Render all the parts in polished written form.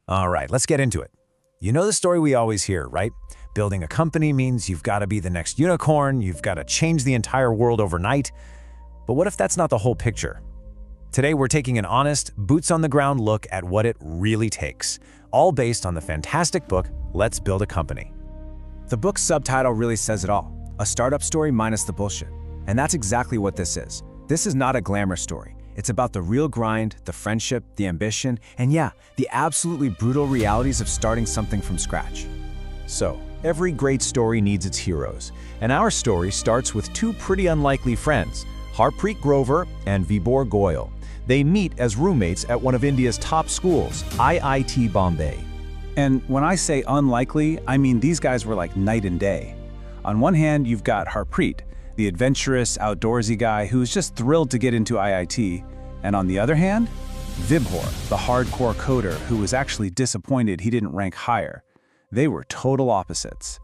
All right, let's get into it. You know the story we always hear, right? Building a company means you've got to be the next unicorn, you've got to change the entire world overnight. But what if that's not the whole picture? Today, we're taking an honest, boots-on-the-ground look at what it really takes, all based on the fantastic book, Let's Build a Company. The book's subtitle really says it all, a startup story minus the bullshit. And that's exactly what this is. This is not a glamour story. It's about the real grind, the friendship, the ambition, and yeah, the absolutely brutal realities of starting something from scratch. So, every great story needs its heroes, and our story starts with two pretty unlikely friends, Harpreet Grover and Vibhore Goyal. They meet as roommates at one of India's top schools, IIT Bombay. And when I say unlikely, I mean these guys were like night and day. On one hand, you've got Harpreet, the adventurous, outdoorsy guy who's just thrilled to get into IIT. And on the other hand, Vibhore, the hardcore coder who was actually disappointed he didn't rank higher. They were total opposites.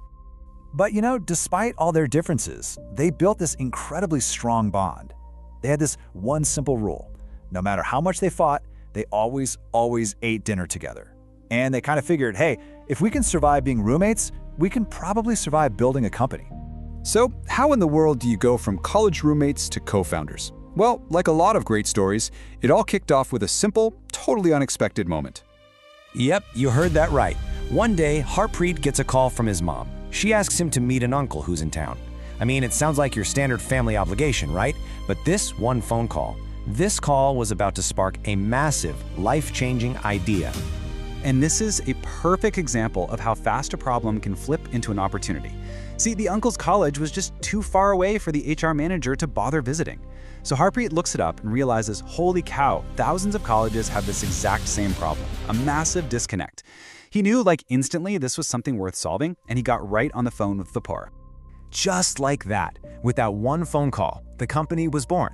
But despite all their differences, they built this incredibly strong bond. They had this one simple rule. No matter how much they fought, they always ate dinner together. And they kind of figured, hey, if we can survive being roommates, we can probably survive building a company. So, how in the world do you go from college roommates to co-founders? Well, like a lot of great stories, it all kicked off with a simple, totally unexpected moment. Yep, you heard that right. One day, Harpreet gets a call from his mom. She asks him to meet an uncle who's in town. I mean, it sounds like your standard family obligation, right? But this one phone call. This call was about to spark a massive, life-changing idea. And this is a perfect example of how fast a problem can flip into an opportunity. See, the uncle's college was just too far away for the HR manager to bother visiting. So Harpreet looks it up and realizes, holy cow, thousands of colleges have this exact same problem, a massive disconnect. He knew instantly this was something worth solving, and he got right on the phone with Vibhore. Just like that, with that one phone call, the company was born.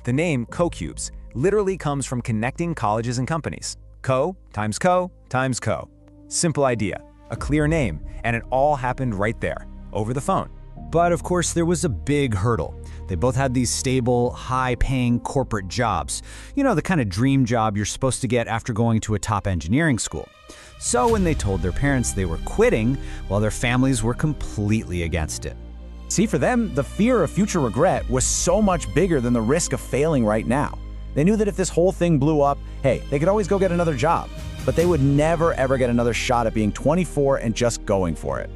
The name CoCubes literally comes from connecting colleges and companies. Co times co times co. Simple idea, a clear name, and it all happened right there, over the phone. But of course, there was a big hurdle. They both had these stable, high-paying corporate jobs. The kind of dream job you're supposed to get after going to a top engineering school. So when they told their parents they were quitting, well, their families were completely against it. See, for them, the fear of future regret was so much bigger than the risk of failing right now. They knew that if this whole thing blew up, hey, they could always go get another job. But they would never, ever get another shot at being 24 and just going for it.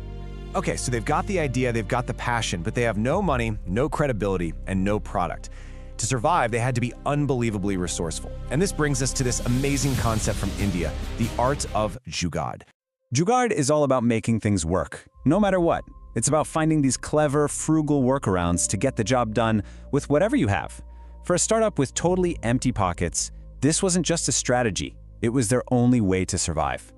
Okay, so they've got the idea, they've got the passion, but they have no money, no credibility, and no product. To survive, they had to be unbelievably resourceful. And this brings us to this amazing concept from India, the art of jugaad. Jugaad is all about making things work, no matter what. It's about finding these clever, frugal workarounds to get the job done with whatever you have. For a startup with totally empty pockets, this wasn't just a strategy, it was their only way to survive.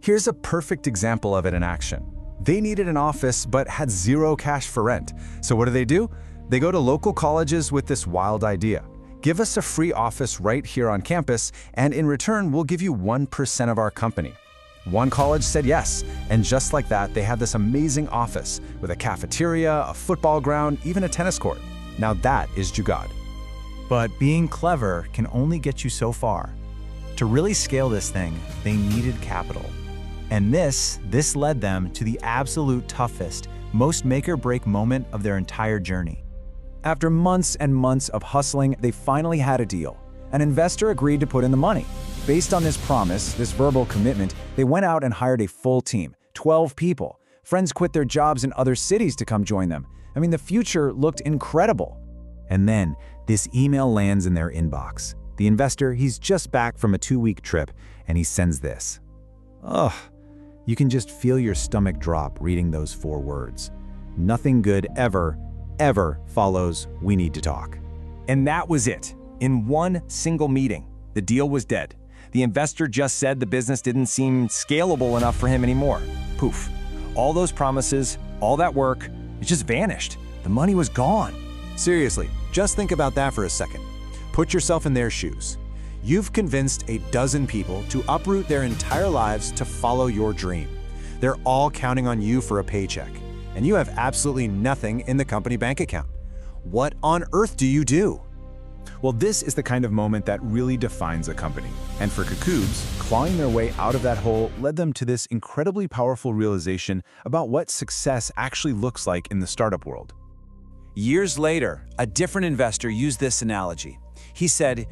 Here's a perfect example of it in action. They needed an office but had zero cash for rent. So what do? They go to local colleges with this wild idea. Give us a free office right here on campus, and in return, we'll give you 1% of our company. One college said yes, and just like that, they had this amazing office with a cafeteria, a football ground, even a tennis court. Now that is jugaad. But being clever can only get you so far. To really scale this thing, they needed capital. And this led them to the absolute toughest, most make-or-break moment of their entire journey. After months and months of hustling, they finally had a deal. An investor agreed to put in the money. Based on this promise, this verbal commitment, they went out and hired a full team, 12 people. Friends quit their jobs in other cities to come join them. I mean, the future looked incredible. And then, this email lands in their inbox. The investor, he's just back from a 2-week trip, and he sends this. Ugh. You can just feel your stomach drop reading those 4 words. Nothing good ever follows. We need to talk. And that was it. In one single meeting, the deal was dead. The investor just said the business didn't seem scalable enough for him anymore. Poof. All those promises, all that work, it just vanished. The money was gone. Seriously, just think about that for a second. Put yourself in their shoes. You've convinced a dozen people to uproot their entire lives to follow your dream. They're all counting on you for a paycheck, and you have absolutely nothing in the company bank account. What on earth do you do? Well, this is the kind of moment that really defines a company. And for CoCubes, clawing their way out of that hole led them to this incredibly powerful realization about what success actually looks like in the startup world. Years later, a different investor used this analogy. He said,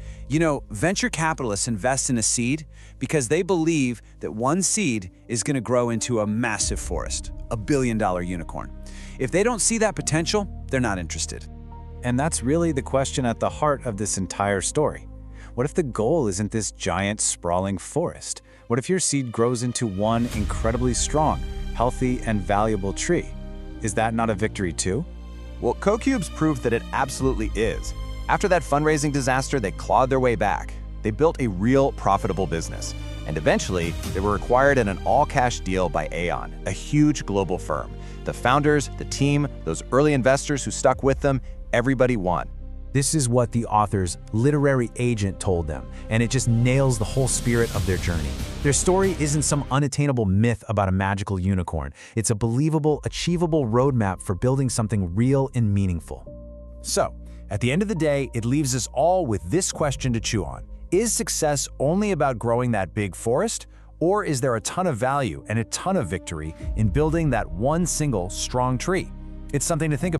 venture capitalists invest in a seed because they believe that one seed is going to grow into a massive forest, a billion-dollar unicorn. If they don't see that potential, they're not interested. And that's really the question at the heart of this entire story. What if the goal isn't this giant, sprawling forest? What if your seed grows into one incredibly strong, healthy, and valuable tree? Is that not a victory too? Well, CoCubes proved that it absolutely is. After that fundraising disaster, they clawed their way back. They built a real profitable business. And eventually, they were acquired in an all-cash deal by Aon, a huge global firm. The founders, the team, those early investors who stuck with them, everybody won. This is what the author's literary agent told them, and it just nails the whole spirit of their journey. Their story isn't some unattainable myth about a magical unicorn. It's a believable, achievable roadmap for building something real and meaningful. So, at the end of the day, it leaves us all with this question to chew on. Is success only about growing that big forest? Or is there a ton of value and a ton of victory in building that one single strong tree? It's something to think about.